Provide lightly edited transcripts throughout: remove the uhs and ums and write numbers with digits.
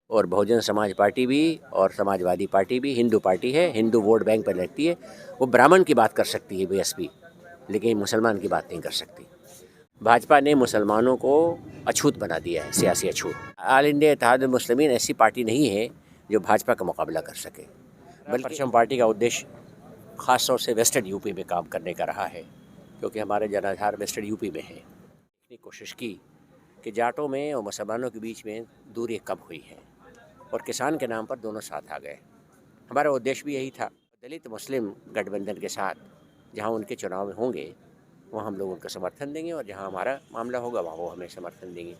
और बहुजन समाज पार्टी भी और समाजवादी पार्टी भी हिंदू पार्टी है, हिंदू वोट बैंक पर लगती है। वो ब्राह्मण की बात कर सकती है बीएसपी, लेकिन मुसलमान की बात नहीं कर सकती। भाजपा ने मुसलमानों को अछूत बना दिया है, सियासी अछूत। ऑल इंडिया इत्तेहाद मुस्लिमीन ऐसी पार्टी नहीं है जो भाजपा का मुकाबला कर सके। बल्कि परचम पार्टी का उद्देश्य ख़ास तौर से वेस्टर्न यूपी में काम करने का रहा है, क्योंकि हमारे जनाधार वेस्टर्न यूपी में है। इतनी कोशिश की कि जाटों में और मुसलमानों के बीच में दूरी कम हुई है और किसान के नाम पर दोनों साथ आ गए। हमारा उद्देश्य भी यही था। दलित मुस्लिम गठबंधन के साथ जहाँ उनके चुनाव होंगे वहाँ हम लोग उनका समर्थन देंगे, और जहाँ हमारा मामला होगा वहाँ वो हमें समर्थन देंगे।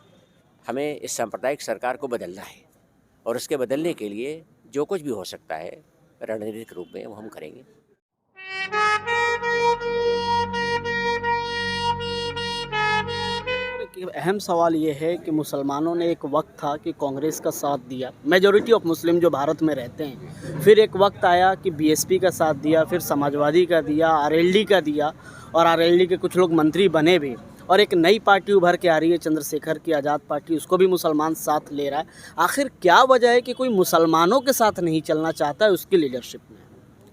हमें इस सांप्रदायिक सरकार को बदलना है, और उसके बदलने के लिए जो कुछ भी हो सकता है रणनीतिक रूप में वो हम करेंगे। एक अहम सवाल ये है कि मुसलमानों ने एक वक्त था कि कांग्रेस का साथ दिया, मेजॉरिटी ऑफ मुस्लिम जो भारत में रहते हैं। फिर एक वक्त आया कि बीएसपी का साथ दिया, फिर समाजवादी का दिया, आरएलडी का दिया, और आरएलडी के कुछ लोग मंत्री बने भी। और एक नई पार्टी उभर के आ रही है चंद्रशेखर की आज़ाद पार्टी, उसको भी मुसलमान साथ ले रहा है। आखिर क्या वजह है कि कोई मुसलमानों के साथ नहीं चलना चाहता है उसकी लीडरशिप में?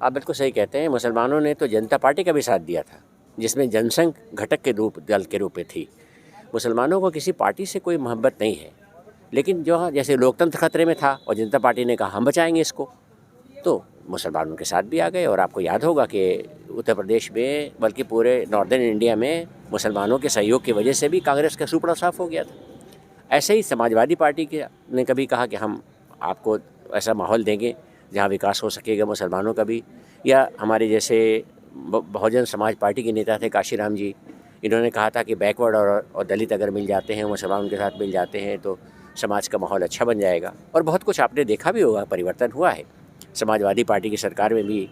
आप बिल्कुल सही कहते हैं। मुसलमानों ने तो जनता पार्टी का भी साथ दिया था, जिसमें जनसंघ घटक के दल के रूप में थी। मुसलमानों को किसी पार्टी से कोई मोहब्बत नहीं है, लेकिन जो जैसे लोकतंत्र खतरे में था और जनता पार्टी ने कहा हम बचाएंगे इसको, तो मुसलमान उनके साथ भी आ गए। और आपको याद होगा कि उत्तर प्रदेश में, बल्कि पूरे नॉर्दर्न इंडिया में मुसलमानों के सहयोग की वजह से भी कांग्रेस का सुपड़ा साफ हो गया था। ऐसे ही समाजवादी पार्टी के ने कभी कहा कि हम आपको ऐसा माहौल देंगे जहाँ विकास हो सकेगा मुसलमानों का भी। या हमारे जैसे बहुजन समाज पार्टी के नेता थे काशीराम जी, इन्होंने कहा था कि बैकवर्ड और दलित अगर मिल जाते हैं, मुसलमान के साथ मिल जाते हैं तो समाज का माहौल अच्छा बन जाएगा। और बहुत कुछ आपने देखा भी होगा, परिवर्तन हुआ है। समाजवादी पार्टी की सरकार में भी,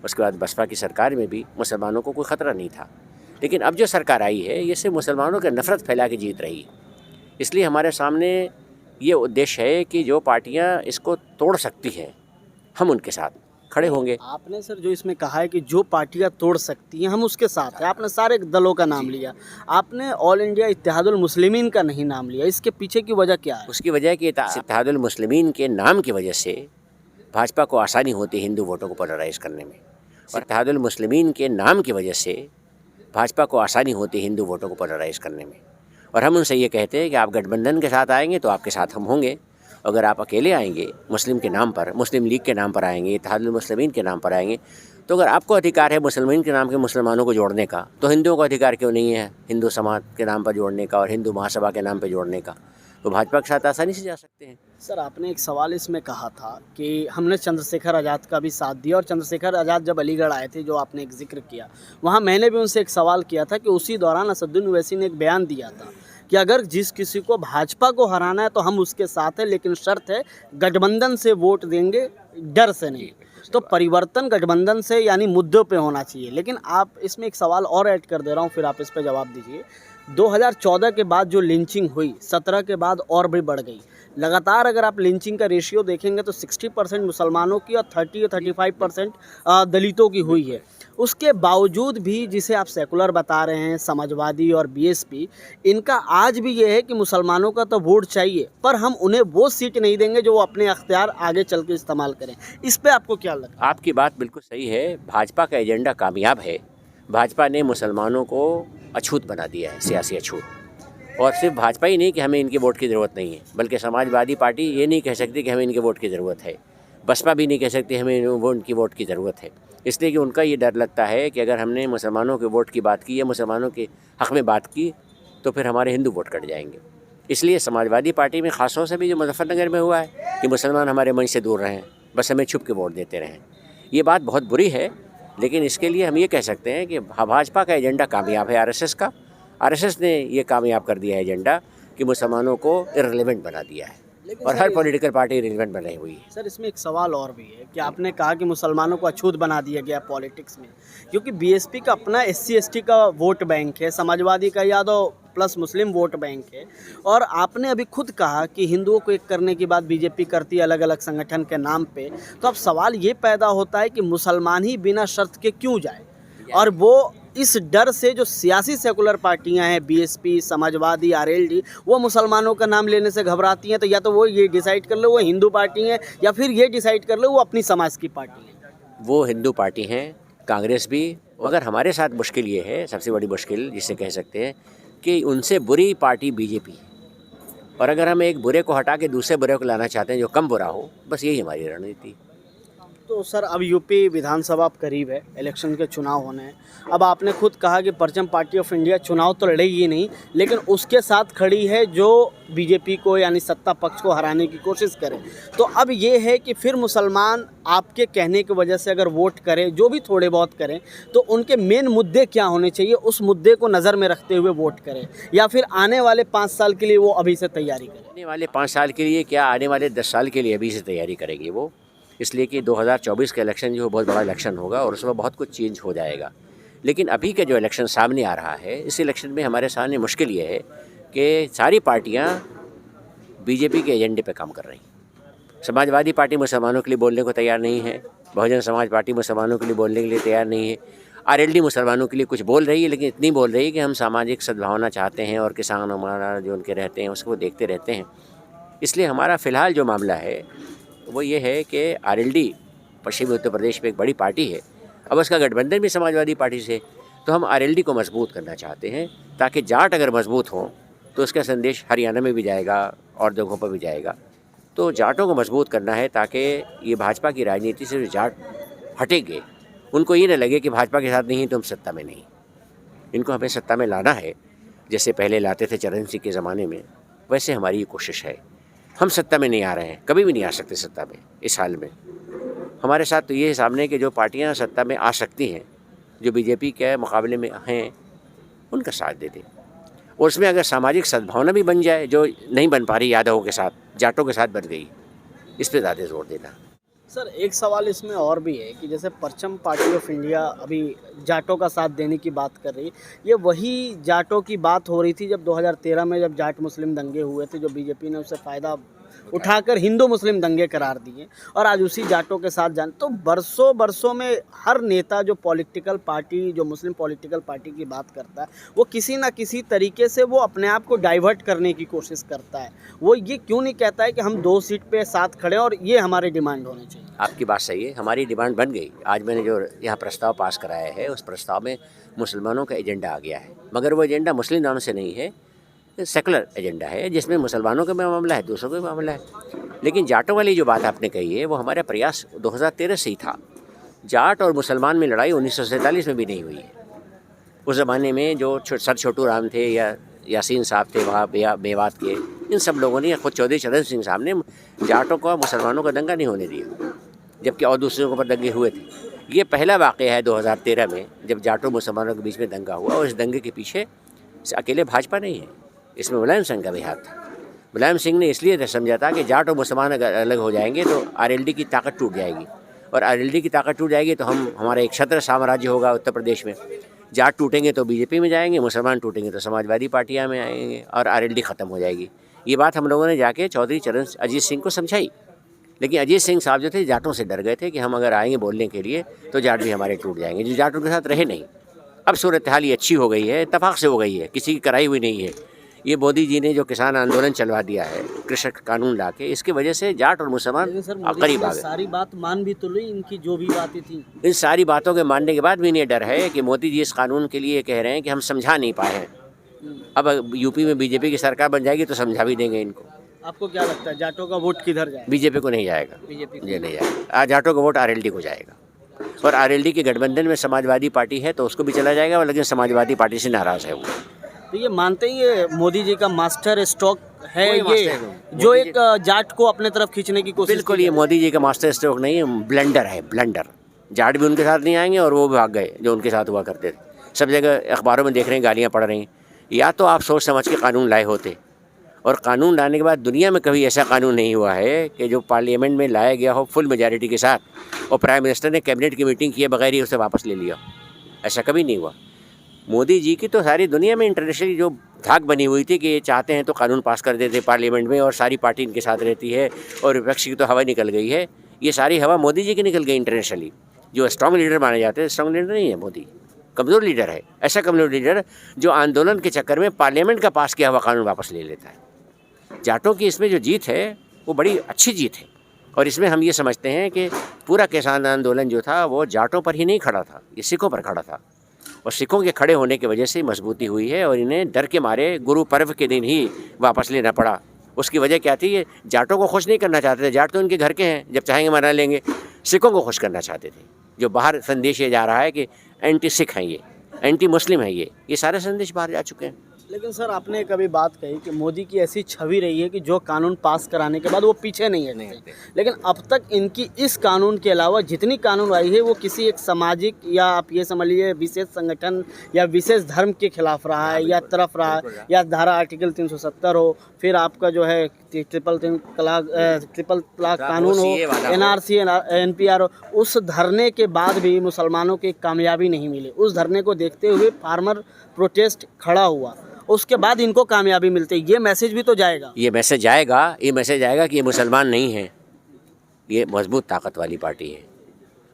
उसके बाद बसपा की सरकार में भी मुसलमानों को कोई ख़तरा नहीं था। लेकिन अब जो सरकार आई है ये सिर्फ मुसलमानों के नफ़रत फैला के जीत रही है। इसलिए हमारे सामने ये उद्देश्य है कि जो पार्टियाँ इसको तोड़ सकती हैं हम उनके साथ खड़े होंगे। आपने सर जो इसमें कहा है कि जो पार्टियां तोड़ सकती हैं हम उसके साथ हैं, आपने सारे दलों का नाम लिया, आपने ऑल इंडिया इत्तेहादुल मुस्लिमीन का नहीं नाम लिया। इसके पीछे की वजह क्या है? उसकी वजह कि इत्तेहादुल मुस्लिमीन के नाम की वजह से भाजपा को आसानी होती है हिंदू वोटों को पोलराइज करने में, और इत्तेहादुल मुस्लिमीन के नाम की वजह से भाजपा को आसानी होती है हिंदू वोटों को पोलराइज करने में। और हम उनसे ये कहते हैं कि आप गठबंधन के साथ आएंगे तो आपके साथ हम होंगे, अगर आप अकेले आएंगे मुस्लिम के नाम पर, मुस्लिम लीग के नाम पर आएंगे, इत्तेहादुल मुस्लिमीन के नाम पर आएंगे, तो अगर आपको अधिकार है मुसलमान के नाम के मुसलमानों को जोड़ने का, तो हिंदुओं को अधिकार क्यों नहीं है हिंदू समाज के नाम पर जोड़ने का और हिंदू महासभा के नाम पर जोड़ने का? तो भाजपा के साथ आसानी से जा सकते हैं। सर आपने एक सवाल इसमें कहा था कि हमने चंद्रशेखर आज़ाद का भी साथ दिया, और चंद्रशेखर आज़ाद जब अलीगढ़ आए थे, जो आपने एक जिक्र किया, वहाँ मैंने भी उनसे एक सवाल किया था कि उसी दौरान असदुद्दीन ओवैसी ने एक बयान दिया था कि अगर जिस किसी को भाजपा को हराना है तो हम उसके साथ हैं, लेकिन शर्त है गठबंधन से वोट देंगे, डर से नहीं। तो परिवर्तन गठबंधन से यानी मुद्दों पे होना चाहिए। लेकिन आप इसमें एक सवाल और ऐड कर दे रहा हूँ, फिर आप इस पर जवाब दीजिए। 2014 के बाद जो लिंचिंग हुई, 17 के बाद और भी बढ़ गई। लगातार अगर आप लिंचिंग का रेशियो देखेंगे तो 60% मुसलमानों की और 30 या 35% दलितों की हुई है। उसके बावजूद भी जिसे आप सेकुलर बता रहे हैं, समाजवादी और बीएसपी, इनका आज भी ये है कि मुसलमानों का तो वोट चाहिए, पर हम उन्हें वो सीट नहीं देंगे जो वो अपने अख्तियार आगे चल के इस्तेमाल करें। इस पर आपको क्या लगता है? आपकी बात बिल्कुल सही है। भाजपा का एजेंडा कामयाब है। भाजपा ने मुसलमानों को अछूत बना दिया है, सियासी अछूत। और सिर्फ भाजपा ही नहीं कि हमें इनके वोट की ज़रूरत नहीं है, बल्कि समाजवादी पार्टी ये नहीं कह सकती कि हमें इनके वोट की ज़रूरत है। बसपा भी नहीं कह सकती हमें इनकी वोट की ज़रूरत है। इसलिए कि उनका ये डर लगता है कि अगर हमने मुसलमानों के वोट की बात की या मुसलमानों के हक़ में बात की तो फिर हमारे हिंदू वोट कट जाएंगे। इसलिए समाजवादी पार्टी में ख़ास तौर से भी जो मुजफ्फरनगर में हुआ है कि मुसलमान हमारे मंच से दूर रहें, बस हमें छुप के वोट देते रहें, ये बात बहुत बुरी है। लेकिन इसके लिए हम ये कह सकते हैं कि भाजपा का एजेंडा कामयाब है। आरएसएस का, आरएसएस ने ये कामयाब कर दिया है एजेंडा कि मुसलमानों को इररिलेवेंट बना दिया है, और हर पॉलिटिकल पार्टी इररिलेवेंट बनी हुई है। सर इसमें एक सवाल और भी है कि आपने कहा कि मुसलमानों को अछूत बना दिया गया पॉलिटिक्स में, क्योंकि बीएसपी का अपना एससी एसटी का वोट बैंक है, समाजवादी का यादव प्लस मुस्लिम वोट बैंक है, और आपने अभी खुद कहा कि हिंदुओं को एक करने की बात बीजेपी करती है अलग अलग संगठन के नाम पे। तो अब सवाल ये पैदा होता है कि मुसलमान ही बिना शर्त के क्यों जाए, और वो इस डर से जो सियासी सेकुलर पार्टियां हैं, बीएसपी, समाजवादी, आरएलडी, वो मुसलमानों का नाम लेने से घबराती हैं, तो या तो वो ये डिसाइड कर लो वो हिंदू पार्टी है, या फिर ये डिसाइड कर लो वो अपनी समाज की पार्टी है। वो हिंदू पार्टी हैं, कांग्रेस भी। मगर हमारे साथ मुश्किल ये है, सबसे बड़ी मुश्किल जिसे कह सकते हैं, कि उनसे बुरी पार्टी बीजेपी है। और अगर हम एक बुरे को हटा के दूसरे बुरे को लाना चाहते हैं जो कम बुरा हो, बस यही हमारी रणनीति। तो सर अब यूपी विधानसभा अब करीब है, इलेक्शन के चुनाव होने हैं। अब आपने खुद कहा कि परचम पार्टी ऑफ इंडिया चुनाव तो लड़ेगी नहीं, लेकिन उसके साथ खड़ी है जो बीजेपी को यानी सत्ता पक्ष को हराने की कोशिश करे। तो अब ये है कि फिर मुसलमान आपके कहने की वजह से अगर वोट करें, जो भी थोड़े बहुत करें, तो उनके मेन मुद्दे क्या होने चाहिए, उस मुद्दे को नज़र में रखते हुए वोट करें, या फिर आने वाले 5 साल के लिए वो अभी से तैयारी करें? आने वाले 5 साल के लिए क्या, आने वाले 10 साल के लिए अभी से तैयारी करेगी वो। इसलिए कि 2024 का इलेक्शन जो बहुत बड़ा इलेक्शन होगा और उसमें बहुत कुछ चेंज हो जाएगा। लेकिन अभी का जो इलेक्शन सामने आ रहा है, इस इलेक्शन में हमारे सामने मुश्किल ये है कि सारी पार्टियां बीजेपी के एजेंडे पे काम कर रही हैं। समाजवादी पार्टी मुसलमानों के लिए बोलने को तैयार नहीं है, बहुजन समाज पार्टी मुसलमानों के लिए बोलने के लिए तैयार नहीं है, आरएलडी मुसलमानों के लिए कुछ बोल रही है, लेकिन इतनी बोल रही है कि हम सामाजिक सद्भावना चाहते हैं और किसान हमारा जो उनके रहते हैं उसको देखते रहते हैं। इसलिए हमारा फ़िलहाल जो मामला है वो ये है कि आरएलडी पश्चिमी उत्तर प्रदेश में एक बड़ी पार्टी है। अब उसका गठबंधन भी समाजवादी पार्टी से, तो हम आरएलडी को मजबूत करना चाहते हैं, ताकि जाट अगर मजबूत हो तो उसका संदेश हरियाणा में भी जाएगा और जगहों पर भी जाएगा। तो जाटों को मजबूत करना है ताकि ये भाजपा की राजनीति से जो जाट हटेंगे, उनको ये न लगे कि भाजपा के साथ नहीं तो हम सत्ता में नहीं। इनको हमें सत्ता में लाना है, जैसे पहले लाते थे चरण सिंह के ज़माने में, वैसे हमारी ये कोशिश है। हम सत्ता में नहीं आ रहे हैं, कभी भी नहीं आ सकते सत्ता में इस हाल में। हमारे साथ तो ये सामने कि जो पार्टियां सत्ता में आ सकती हैं, जो बीजेपी के मुकाबले में हैं, उनका साथ दे दें। और उसमें अगर सामाजिक सद्भावना भी बन जाए, जो नहीं बन पा रही यादवों के साथ, जाटों के साथ बन गई, इस पर ज़्यादा जोर देना। सर एक सवाल इसमें और भी है कि जैसे परचम पार्टी ऑफ इंडिया अभी जाटों का साथ देने की बात कर रही है, ये वही जाटों की बात हो रही थी जब 2013 में जब जाट मुस्लिम दंगे हुए थे, जो बीजेपी ने उससे फ़ायदा उठाकर हिंदू मुस्लिम दंगे करार दिए, और आज उसी जाटों के साथ जान। तो बरसों बरसों में हर नेता जो पॉलिटिकल पार्टी, जो मुस्लिम पॉलिटिकल पार्टी की बात करता है, वो किसी ना किसी तरीके से वो अपने आप को डाइवर्ट करने की कोशिश करता है। वो ये क्यों नहीं कहता है कि हम 2 सीट पे साथ खड़े और ये हमारे डिमांड होने चाहिए? आपकी बात सही है, हमारी डिमांड बन गई। आज मैंने जो यहाँ प्रस्ताव पास कराया है, उस प्रस्ताव में मुसलमानों का एजेंडा आ गया है, मगर वो एजेंडा मुस्लिम नाम से नहीं है, सेकुलर एजेंडा है, जिसमें मुसलमानों का भी मामला है, दूसरों का भी मामला है। लेकिन जाटों वाली जो बात आपने कही है, वो हमारा प्रयास 2013 से ही था। जाट और मुसलमान में लड़ाई 1947 में भी नहीं हुई है। उस ज़माने में जो सर छोटू राम थे या यासीन साहब थे वहाँ मेवात के, इन सब लोगों ने, खुद चौधरी चरण सिंह साहब ने जाटों का मुसलमानों का दंगा नहीं होने दिया, जबकि और दूसरों के ऊपर दंगे हुए थे। ये पहला वाक़या है 2013 में जब जाटों मुसलमानों के बीच में दंगा हुआ, और इस दंगे के पीछे अकेले भाजपा नहीं है, इसमें मुलायम सिंह का भी हाथ था। मुलायम सिंह ने इसलिए समझा था कि जाट और मुसलमान अगर अलग हो जाएंगे तो आरएलडी की ताकत टूट जाएगी, और आरएलडी की ताकत टूट जाएगी तो हमारा एक छत्र साम्राज्य होगा उत्तर प्रदेश में। जाट टूटेंगे तो बीजेपी में जाएंगे, मुसलमान टूटेंगे तो समाजवादी पार्टियां में आएंगे, और आरएलडी ख़त्म हो जाएगी। ये बात हम लोगों ने जाके चौधरी चरण अजीत सिंह को समझाई, लेकिन अजीत सिंह साहब जो थे जाटों से डर गए थे कि हम अगर आएंगे बोलने के लिए तो जाट भी हमारे टूट जाएंगे, जो जाट उनके साथ रहे नहीं। अब सूरत हाल ये अच्छी हो गई है, इत्तेफाक से हो गई है, किसी की कराई हुई नहीं है। ये मोदी जी ने जो किसान आंदोलन चलवा दिया है, कृषक कानून लाके, इसकी वजह से जाट और मुसलमान करीब आ गए। सारी बात मान भी तो ली इनकी, जो भी बातें थी। इन सारी बातों के मानने के बाद भी इन्हें डर है कि मोदी जी इस कानून के लिए कह रहे हैं कि हम समझा नहीं पाए हैं। अब यूपी में बीजेपी की सरकार बन जाएगी तो समझा भी देंगे इनको। आपको क्या लगता है जाटों का वोट किधर जाएगा? बीजेपी को नहीं जाएगा, बीजेपी ये नहीं जाएगा। जाटों का वोट आरएलडी को जाएगा, और आरएलडी के गठबंधन में समाजवादी पार्टी है तो उसको भी चला जाएगा, लेकिन समाजवादी पार्टी से नाराज़ है वो। तो ये मानते ही ये मोदी जी का मास्टर स्ट्रोक है, ये जो मोदी एक जाट को अपने तरफ खींचने की कोशिश? बिल्कुल, ये मोदी जी का मास्टर स्ट्रोक नहीं है, ब्लंडर है, ब्लंडर। जाट भी उनके साथ नहीं आएंगे और वो भी भाग गए जो उनके साथ हुआ करते थे। सब जगह अखबारों में देख रहे हैं, गालियाँ पड़ रही हैं। या तो आप सोच समझ के कानून लाए होते, और कानून लाने के बाद दुनिया में कभी ऐसा कानून नहीं हुआ है कि जो पार्लियामेंट में लाया गया हो फुल मेजॉरिटी के साथ, और प्राइम मिनिस्टर ने कैबिनेट की मीटिंग किए बगैर ही उसे वापस ले लिया। ऐसा कभी नहीं हुआ। मोदी जी की तो सारी दुनिया में इंटरनेशनली जो धाक बनी हुई थी कि ये चाहते हैं तो कानून पास कर देते पार्लियामेंट में, और सारी पार्टी इनके साथ रहती है, और विपक्ष की तो हवा निकल गई है। ये सारी हवा मोदी जी की निकल गई इंटरनेशनली। जो स्ट्रॉन्ग लीडर माने जाते हैं, स्ट्रॉन्ग लीडर नहीं है मोदी। कमज़ोर लीडर है, ऐसा कमज़ोर लीडर जो आंदोलन के चक्कर में पार्लियामेंट का पास किया हुआ कानून वापस ले लेता है। जाटों की इसमें जो जीत है वो बड़ी अच्छी जीत है, और इसमें हम ये समझते हैं कि पूरा किसान आंदोलन जो था वो जाटों पर ही नहीं खड़ा था, ये सिखों पर खड़ा था, और सिखों के खड़े होने की वजह से मजबूती हुई है, और इन्हें डर के मारे गुरु पर्व के दिन ही वापस लेना पड़ा। उसकी वजह क्या थी? ये जाटों को खुश नहीं करना चाहते थे, जाट तो उनके घर के हैं, जब चाहेंगे मना लेंगे। सिखों को खुश करना चाहते थे। जो बाहर संदेश ये जा रहा है कि एंटी सिख हैं, ये एंटी मुस्लिम हैं, ये सारे संदेश बाहर जा चुके हैं। लेकिन सर, आपने कभी बात कही कि मोदी की ऐसी छवि रही है कि जो कानून पास कराने के बाद वो पीछे नहीं हटते, लेकिन अब तक इनकी इस कानून के अलावा जितनी कानून आई है वो किसी एक सामाजिक, या आप ये समझ लीजिए विशेष संगठन या विशेष धर्म के खिलाफ रहा है, या तरफ रहा है, या धारा आर्टिकल 370 हो, फिर आपका जो है ट्रिपल तलाक कानून हो, NRC NPR हो, उस धरने के बाद भी मुसलमानों की कामयाबी नहीं मिली। उस धरने को देखते हुए फार्मर प्रोटेस्ट खड़ा हुआ, उसके बाद इनको कामयाबी मिलती है। ये मैसेज भी तो जाएगा, ये मैसेज आएगा कि ये मुसलमान नहीं हैं, ये मजबूत ताकत वाली पार्टी है।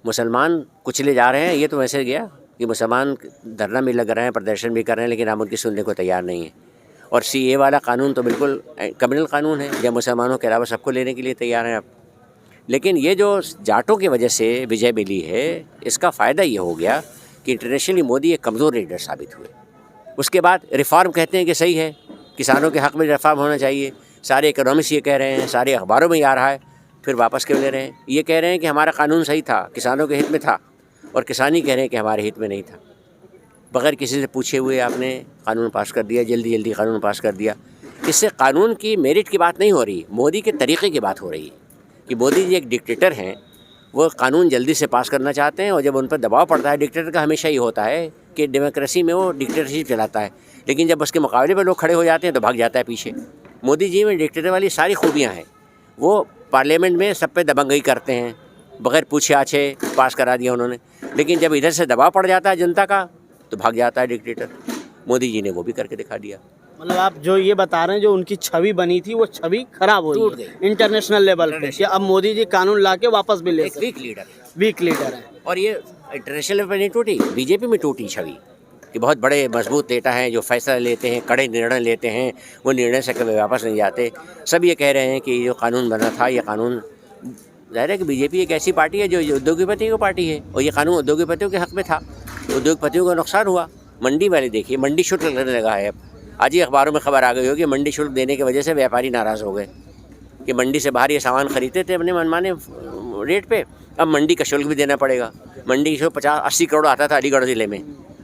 मुसलमान कुचले जा रहे हैं, ये तो मैसेज गया कि मुसलमान धरना भी लग रहे हैं, प्रदर्शन भी कर रहे हैं, लेकिन आप उनकी सुनने को तैयार नहीं है। और CA वाला कानून तो बिल्कुल क्रिमिनल कानून है, जब मुसलमानों के अलावा सबको लेने के लिए तैयार हैं आप। लेकिन ये जो जाटों की वजह से विजय मिली है, इसका फ़ायदा ये हो गया कि इंटरनेशनली मोदी एक कमज़ोर लीडर साबित हुए। उसके बाद रिफॉर्म कहते हैं कि सही है, किसानों के हक़ में रिफॉर्म होना चाहिए, सारे इकोनॉमिस्ट ये कह रहे हैं, सारे अखबारों में ही आ रहा है, फिर वापस क्यों ले रहे हैं? ये कह रहे हैं कि हमारा कानून सही था, किसानों के हित में था, और किसान ही कह रहे हैं कि हमारे हित में नहीं था। बगैर किसी से पूछे हुए आपने कानून पास कर दिया, जल्दी कानून पास कर दिया। इससे कानून की मेरिट की बात नहीं हो रही, मोदी के तरीक़े की बात हो रही है कि मोदी जी एक डिक्टेटर हैं, वो कानून जल्दी से पास करना चाहते हैं, और जब उन पर दबाव पड़ता है, डिक्टेटर का हमेशा ही होता है कि डेमोक्रेसी में वो डिक्टेटरशिप चलाता है, लेकिन जब उसके मुकाबले पर लोग खड़े हो जाते हैं तो भाग जाता है पीछे। मोदी जी में डिक्टेटर वाली सारी खूबियाँ हैं, वो पार्लियामेंट में सब पे दबंगई करते हैं, बगैर पूछे आछे पास करा दिया उन्होंने, लेकिन जब इधर से दबाव पड़ जाता है जनता का तो भाग जाता है डिक्टेटर। मोदी जी ने वो भी करके दिखा दिया। मतलब आप जो ये बता रहे हैं, जो उनकी छवि बनी थी वो छवि खराब हो टूट गई इंटरनेशनल लेवल पे, कि अब मोदी जी कानून लाके वापस भी ले सकते। वीक लीडर है, और ये इंटरनेशनल लेवल पर नहीं टूटी, बीजेपी में टूटी छवि कि बहुत बड़े मजबूत नेता हैं जो फैसला लेते हैं, कड़े निर्णय लेते हैं, वो निर्णय से कभी वापस नहीं जाते। सब ये कह रहे हैं कि जो कानून बना था, ये कानून, जाहिर है कि बीजेपी एक ऐसी पार्टी है जो उद्योगपतियों की पार्टी है, और ये कानून उद्योगपतियों के हक़ में था, उद्योगपतियों को नुकसान हुआ। मंडी वाले देखिए, मंडी शुल्क लगने लगा है। अब आज ही अखबारों में खबर आ गई होगी, मंडी शुल्क देने की वजह से व्यापारी नाराज़ हो गए कि मंडी से बाहर ये सामान खरीदते थे अपने मनमाने रेट पे, अब मंडी का शुल्क भी देना पड़ेगा। मंडी जो 50-80 करोड़ आता था अलीगढ़ ज़िले में,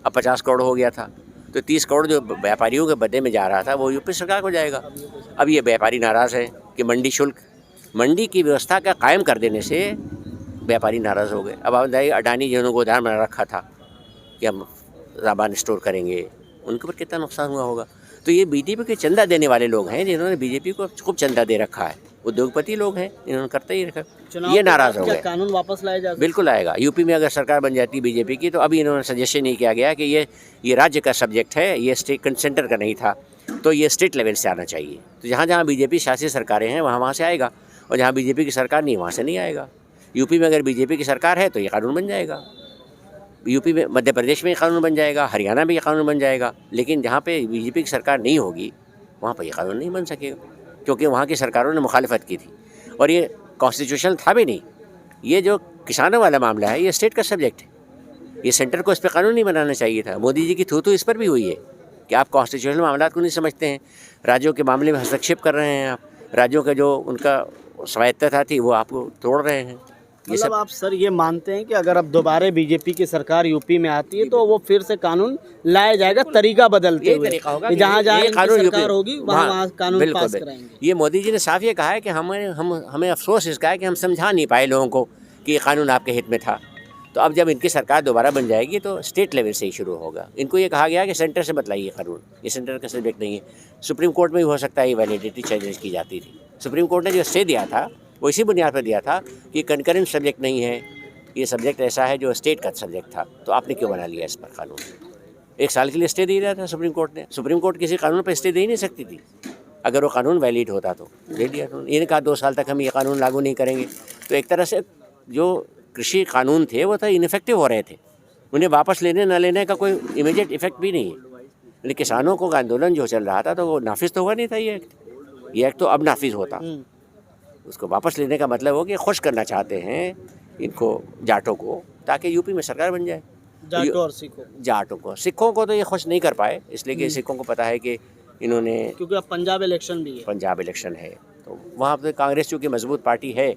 अब 50 करोड़ हो गया था, तो 30 करोड़ जो व्यापारियों के बदले में जा रहा था वो यूपी सरकार को जाएगा। अब ये व्यापारी नाराज़ है कि मंडी की व्यवस्था का कायम कर देने से व्यापारी नाराज़ हो गए। अब आप बताइए, अडानी जिन्होंने गोदाम बना रखा था कि हम सामान स्टोर करेंगे, उनके ऊपर कितना नुकसान हुआ होगा। तो ये बीजेपी के चंदा देने वाले लोग हैं जिन्होंने बीजेपी को खूब चंदा दे रखा है, उद्योगपति लोग हैं, इन्होंने करते ही रखा, ये नाराज़ हो गए। कानून वापस लाया जाए? बिल्कुल आएगा। यूपी में अगर सरकार बन जाती है बीजेपी की, तो अभी इन्होंने सजेशन नहीं किया गया कि ये राज्य का सब्जेक्ट है, ये स्टेट सेंटर का नहीं था, तो ये स्टेट लेवल से आना चाहिए। तो जहाँ जहाँ बीजेपी शासित सरकारें हैं वहाँ से आएगा, और जहाँ बीजेपी की सरकार नहीं वहाँ से नहीं आएगा। यूपी में अगर बीजेपी की सरकार है तो ये कानून बन जाएगा, यूपी में, मध्य प्रदेश में ये कानून बन जाएगा, हरियाणा में ये कानून बन जाएगा। लेकिन जहाँ पे बीजेपी की सरकार नहीं होगी वहाँ पर ये कानून नहीं बन सकेगा, क्योंकि वहाँ की सरकारों ने मुखालिफत की थी, और ये कॉन्स्टिट्यूशनल था भी नहीं। ये जो किसानों वाला मामला है, ये स्टेट का सब्जेक्ट है, ये सेंटर को इस पर कानून नहीं बनाना चाहिए था। मोदी जी की थू इस पर भी हुई है कि आप कॉन्स्टिट्यूशनल मामला को नहीं समझते हैं, राज्यों के मामले में हस्तक्षेप कर रहे हैं, आप राज्यों का जो उनका स्वायत्तता थी वो आपको तोड़ रहे हैं। मतलब आप सर ये मानते हैं कि अगर अब दोबारा बीजेपी की सरकार यूपी में आती है तो वो फिर से कानून लाया जाएगा, तरीका बदलते हुए, जहाँ जहाँ सरकार होगी वहाँ कानून पास कराएंगे। ये मोदी जी ने साफ ये कहा है कि हमें अफसोस इसका है कि हम समझा नहीं पाए लोगों को कि ये कानून आपके हित में था। तो अब जब इनकी सरकार दोबारा बन जाएगी तो स्टेट लेवल से ही शुरू होगा। इनको ये कहा गया कि सेंटर से बतलाइए कानून, ये सेंटर का सब्जेक्ट नहीं है। सुप्रीम कोर्ट में भी हो सकता है ये वैलिडिटी चैलेंज की जाती थी। सुप्रीम कोर्ट ने जो स्टे दिया था वो इसी बुनियाद पर दिया था कि कंकरेंट सब्जेक्ट नहीं है, ये सब्जेक्ट ऐसा है जो स्टेट का सब्जेक्ट था, तो आपने क्यों बना लिया इस पर कानून। 1 साल के लिए स्टे दे दिया था सुप्रीम कोर्ट ने। सुप्रीम कोर्ट किसी कानून पर स्टे दे ही नहीं सकती थी, अगर वो कानून वैलिड होता तो दे दिया। इन्होंने कहा 2 साल तक हम ये कानून लागू नहीं करेंगे। तो एक तरह से जो कृषि कानून थे वो तो इनफेक्टिव हो रहे थे, उन्हें वापस लेने न लेने का कोई इमीडिएट इफेक्ट भी नहीं है। लेकिन किसानों को आंदोलन जो चल रहा था तो वो नाफिज तो हुआ नहीं था ये एक्ट। ये एक्ट तो अब नाफिज होता। उसको वापस लेने का मतलब हो कि खुश करना चाहते हैं इनको, जाटों को, ताकि यूपी में सरकार बन जाए। जाटों और सिखों, जाटों को, सिखों को तो ये खुश नहीं कर पाए, इसलिए कि सिखों को पता है कि इन्होंने, क्योंकि अब पंजाब इलेक्शन भी है। पंजाब इलेक्शन है तो वहाँ पर कांग्रेस चूँकि मजबूत पार्टी है,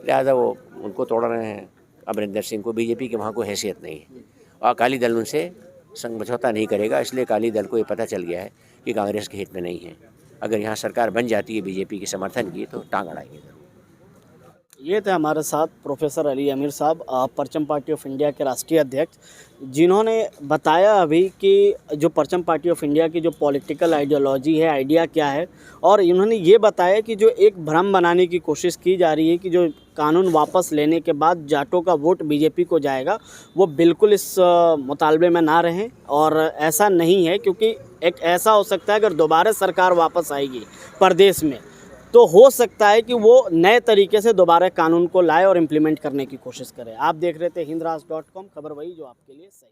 लिहाजा वो उनको तोड़ रहे हैं। अमरिंदर सिंह को, बीजेपी के वहाँ कोई हैसियत नहीं है और अकाली दल उनसे समझौता नहीं करेगा। इसलिए अकाली दल को ये पता चल गया है कि कांग्रेस के हित में नहीं है। अगर यहाँ सरकार बन जाती है बीजेपी के समर्थन की तो टांग अड़ाएंगे जरूर। ये थे हमारे साथ प्रोफेसर अली अमीर साहब, परचम पार्टी ऑफ इंडिया के राष्ट्रीय अध्यक्ष, जिन्होंने बताया अभी कि जो परचम पार्टी ऑफ इंडिया की जो पॉलिटिकल आइडियोलॉजी है, आइडिया क्या है, और इन्होंने ये बताया कि जो एक भ्रम बनाने की कोशिश की जा रही है कि जो कानून वापस लेने के बाद जाटों का वोट बीजेपी को जाएगा, वो बिल्कुल इस मुतालबे में ना रहें और ऐसा नहीं है। क्योंकि एक ऐसा हो सकता है अगर दोबारा सरकार वापस आएगी प्रदेश में तो हो सकता है कि वो नए तरीके से दोबारा कानून को लाए और इम्प्लीमेंट करने की कोशिश करे। आप देख रहे थे हिंदराज.com, खबर वही जो आपके लिए सही।